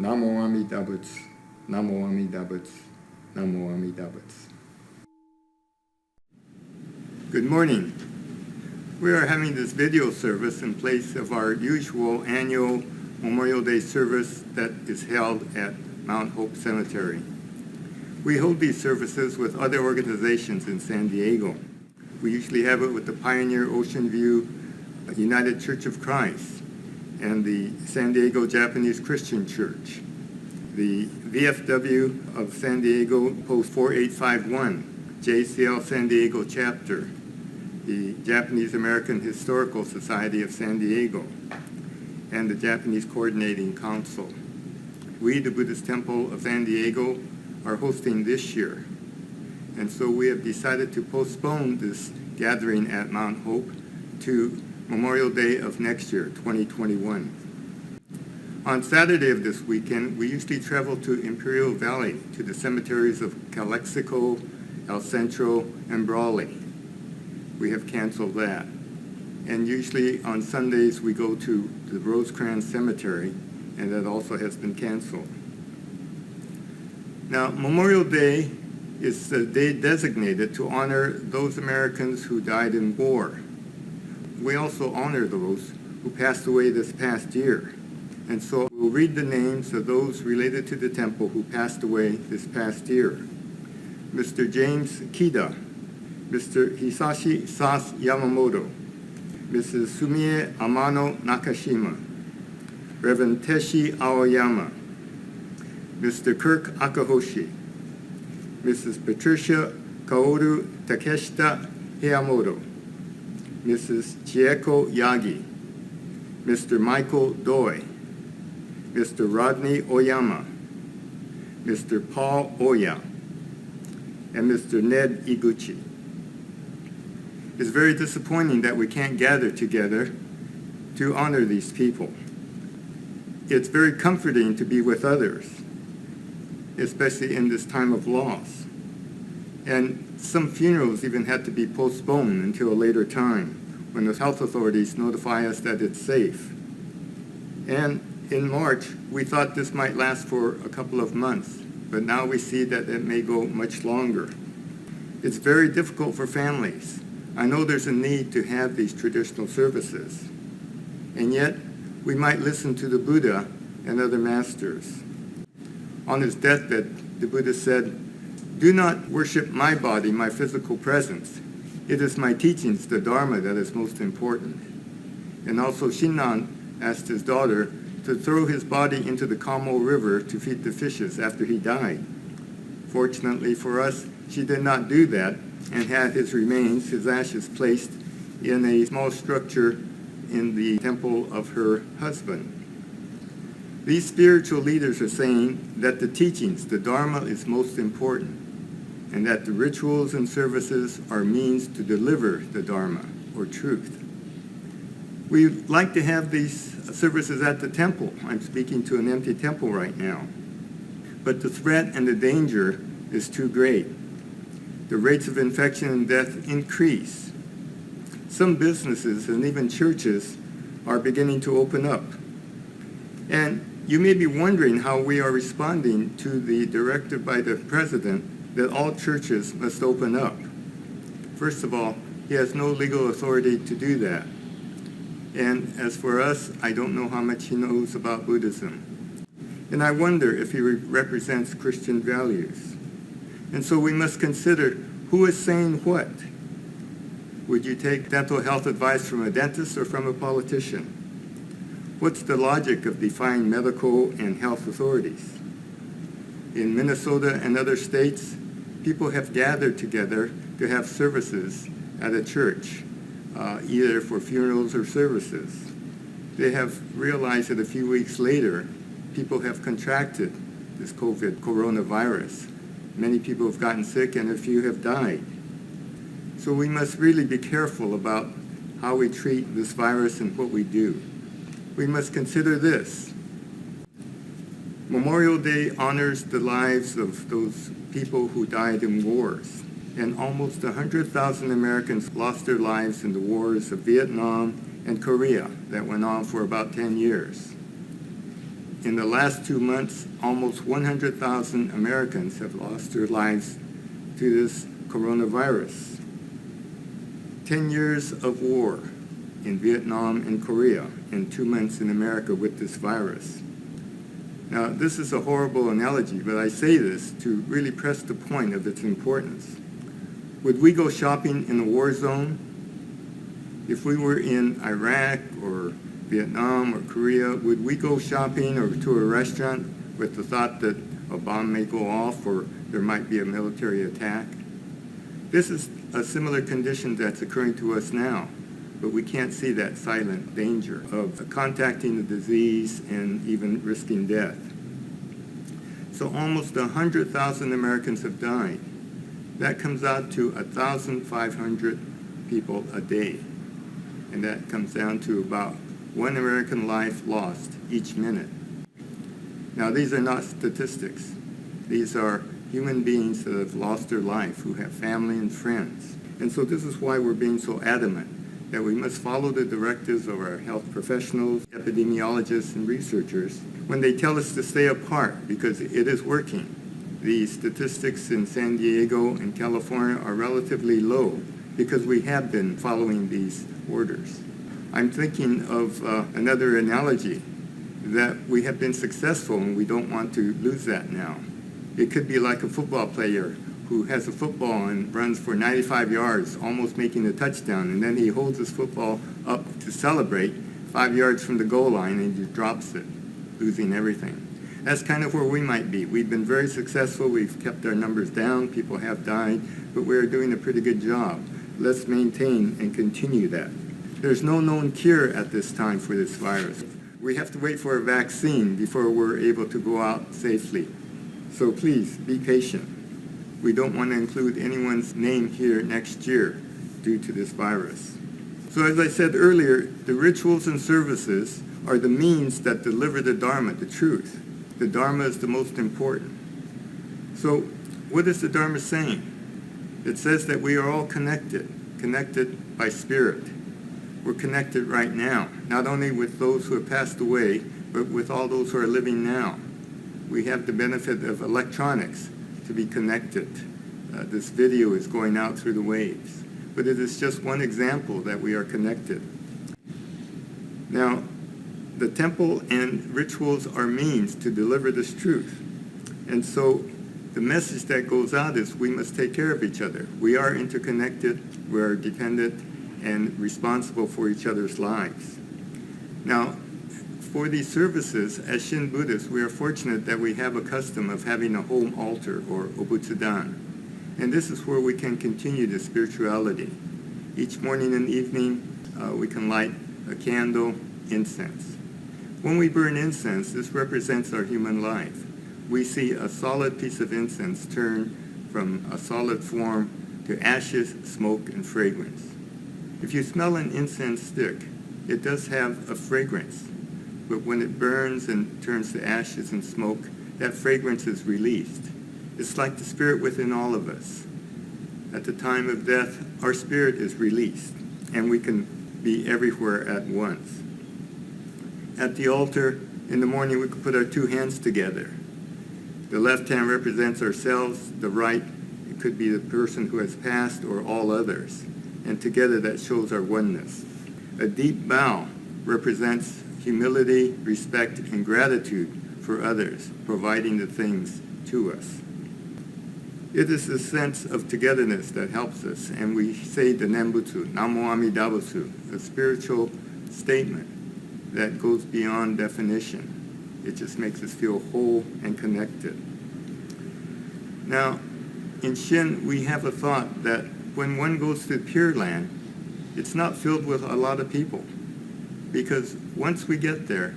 Namo Amida Butsu, Namo Amida Butsu, Namo Amida Butsu. Good morning. We are having this video service in place of our usual annual Memorial Day service that is held at Mount Hope Cemetery. We hold these services with other organizations in San Diego. We usually have it with the Pioneer Ocean View United Church of Christ and the San Diego Japanese Christian Church, the VFW of San Diego Post 4851, JCL San Diego Chapter, the Japanese American Historical Society of San Diego, and the Japanese Coordinating Council. We, the Buddhist Temple of San Diego, are hosting this year. And so we have decided to postpone this gathering at Mount Hope to Memorial Day of next year, 2021. On Saturday of this weekend, we usually travel to Imperial Valley to the cemeteries of Calexico, El Centro, and Brawley. We have canceled that. And usually on Sundays we go to the Rosecrans Cemetery, and that also has been canceled. Now, Memorial Day is the day designated to honor those Americans who died in war. We also honor those who passed away this past year. And so we'll read the names of those related to the temple who passed away this past year. Mr. James Kida, Mr. Hisashi Sas Yamamoto, Mrs. Sumie Amano Nakashima, Reverend Teshi Aoyama, Mr. Kirk Akahoshi, Mrs. Patricia Kaoru Takeshita Heyamoto, Mrs. Chieko Yagi, Mr. Michael Doi, Mr. Rodney Oyama, Mr. Paul Oya, and Mr. Ned Iguchi. It's very disappointing that we can't gather together to honor these people. It's very comforting to be with others, especially in this time of loss. And some funerals even had to be postponed until a later time when the health authorities notify us that it's safe. And in March, we thought this might last for a couple of months, but now we see that it may go much longer. It's very difficult for families. I know there's a need to have these traditional services, and yet we might listen to the Buddha and other masters. On his deathbed, the Buddha said, "Do not worship my body, my physical presence. It is my teachings, the Dharma, that is most important." And also Shinran asked his daughter to throw his body into the Kamo River to feed the fishes after he died. Fortunately for us, she did not do that and had his remains, his ashes, placed in a small structure in the temple of her husband. These spiritual leaders are saying that the teachings, the Dharma, is most important, and that the rituals and services are means to deliver the Dharma, or truth. We like to have these services at the temple. I'm speaking to an empty temple right now. But the threat and the danger is too great. The rates of infection and death increase. Some businesses and even churches are beginning to open up. And you may be wondering how we are responding to the directive by the president that all churches must open up. First of all, he has no legal authority to do that. And as for us, I don't know how much he knows about Buddhism. And I wonder if he represents Christian values. And so we must consider who is saying what. Would you take dental health advice from a dentist or from a politician? What's the logic of defying medical and health authorities? In Minnesota and other states, people have gathered together to have services at a church, either for funerals or services. They have realized that a few weeks later, people have contracted this coronavirus. Many people have gotten sick and a few have died. So we must really be careful about how we treat this virus and what we do. We must consider this. Memorial Day honors the lives of those people who died in wars. And almost 100,000 Americans lost their lives in the wars of Vietnam and Korea that went on for about 10 years. In the last 2 months, almost 100,000 Americans have lost their lives to this coronavirus. 10 years of war in Vietnam and Korea, and 2 months in America with this virus. Now, this is a horrible analogy, but I say this to really press the point of its importance. Would we go shopping in a war zone? If we were in Iraq or Vietnam or Korea, would we go shopping or to a restaurant with the thought that a bomb may go off or there might be a military attack? This is a similar condition that's occurring to us now, but we can't see that silent danger of contacting the disease and even risking death. So almost 100,000 Americans have died. That comes out to 1,500 people a day. And that comes down to about 1 American life lost each minute. Now, these are not statistics. These are human beings that have lost their life, who have family and friends. And so this is why we're being so adamant that we must follow the directives of our health professionals, epidemiologists, and researchers when they tell us to stay apart, because it is working. The statistics in San Diego and California are relatively low because we have been following these orders. I'm thinking of another analogy, that we have been successful and we don't want to lose that now. It could be like a football player who has a football and runs for 95 yards, almost making a touchdown, and then he holds his football up to celebrate 5 yards from the goal line and he drops it, losing everything. That's kind of where we might be. We've been very successful. We've kept our numbers down. People have died, but we're doing a pretty good job. Let's maintain and continue that. There's no known cure at this time for this virus. We have to wait for a vaccine before we're able to go out safely. So please, be patient. We don't want to include anyone's name here next year due to this virus. So as I said earlier, the rituals and services are the means that deliver the Dharma, the truth. The Dharma is the most important. So what is the Dharma saying? It says that we are all connected by spirit. We're connected right now, not only with those who have passed away, but with all those who are living now. We have the benefit of electronics to be connected. This video is going out through the waves, but it is just one example that we are connected. Now, the temple and rituals are means to deliver this truth. And so the message that goes out is we must take care of each other. We are interconnected, we are dependent and responsible for each other's lives. Now, for these services, as Shin Buddhists, we are fortunate that we have a custom of having a home altar, or obutsudan. And this is where we can continue the spirituality. Each morning and evening, we can light a candle, incense. When we burn incense, this represents our human life. We see a solid piece of incense turn from a solid form to ashes, smoke, and fragrance. If you smell an incense stick, it does have a fragrance, but when it burns and turns to ashes and smoke, that fragrance is released. It's like the spirit within all of us. At the time of death, our spirit is released, and we can be everywhere at once. At the altar, in the morning, we can put our two hands together. The left hand represents ourselves, the right, it could be the person who has passed or all others. And together that shows our oneness. A deep bow represents humility, respect, and gratitude for others, providing the things to us. It is the sense of togetherness that helps us, and we say the Nembutsu, Namo Amida Butsu, a spiritual statement that goes beyond definition. It just makes us feel whole and connected. Now, in Shin, we have a thought that when one goes to Pure Land, it's not filled with a lot of people, because once we get there,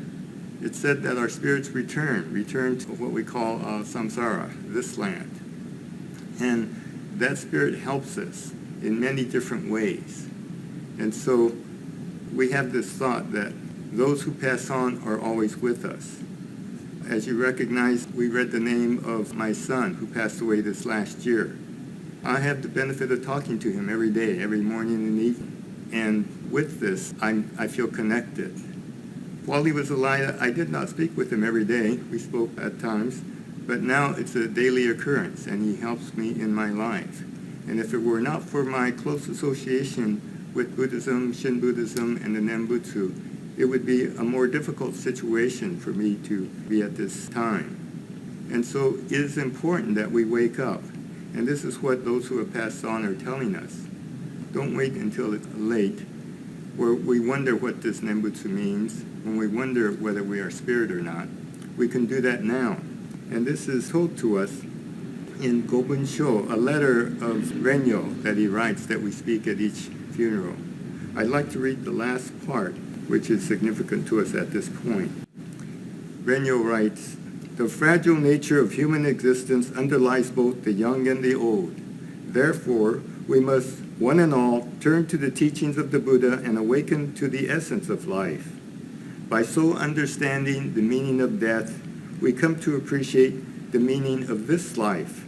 it's said that our spirits return to what we call samsara, this land. And that spirit helps us in many different ways. And so we have this thought that those who pass on are always with us. As you recognize, we read the name of my son who passed away this last year. I have the benefit of talking to him every day, every morning and evening. And with this, I feel connected. While he was alive, I did not speak with him every day. We spoke at times, but now it's a daily occurrence, and he helps me in my life. And if it were not for my close association with Buddhism, Shin Buddhism, and the Nembutsu, it would be a more difficult situation for me to be at this time. And so it is important that we wake up. And this is what those who have passed on are telling us. Don't wait until it's late, where we wonder what this Nembutsu means, when we wonder whether we are spirit or not. We can do that now. And this is told to us in Gobunsho, a letter of Rennyo that he writes that we speak at each funeral. I'd like to read the last part, which is significant to us at this point. Rennyo writes, "The fragile nature of human existence underlies both the young and the old. Therefore, we must, one and all, turn to the teachings of the Buddha and awaken to the essence of life. By so understanding the meaning of death, we come to appreciate the meaning of this life,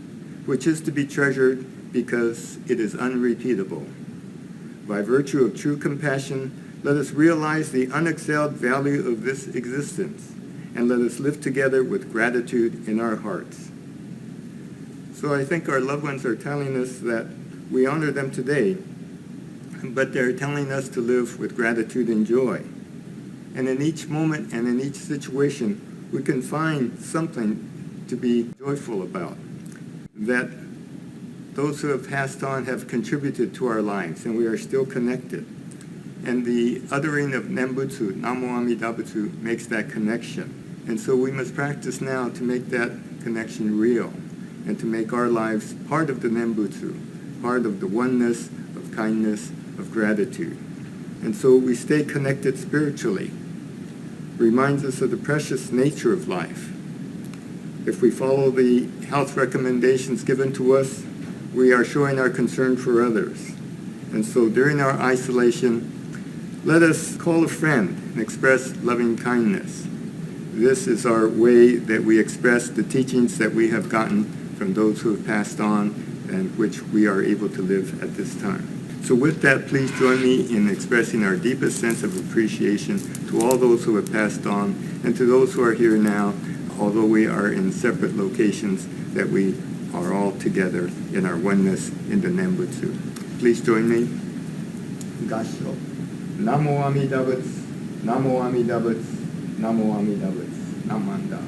which is to be treasured because it is unrepeatable. By virtue of true compassion, let us realize the unexcelled value of this existence, and let us live together with gratitude in our hearts." So I think our loved ones are telling us that we honor them today, but they're telling us to live with gratitude and joy. And in each moment and in each situation, we can find something to be joyful about, that those who have passed on have contributed to our lives, and we are still connected. And the uttering of Nembutsu, Namo Amida Butsu, makes that connection. And so we must practice now to make that connection real, and to make our lives part of the Nembutsu, part of the oneness, of kindness, of gratitude. And so we stay connected spiritually. Reminds us of the precious nature of life. If we follow the health recommendations given to us, we are showing our concern for others. And so during our isolation, let us call a friend and express loving kindness. This is our way that we express the teachings that we have gotten from those who have passed on and which we are able to live at this time. So with that, please join me in expressing our deepest sense of appreciation to all those who have passed on and to those who are here now, although we are in separate locations, that we are all together in our oneness in the Nembutsu. Please join me. Gasho. Namo Amida Butsu, Namo Amida Butsu, Namo Amida Butsu, Namanda.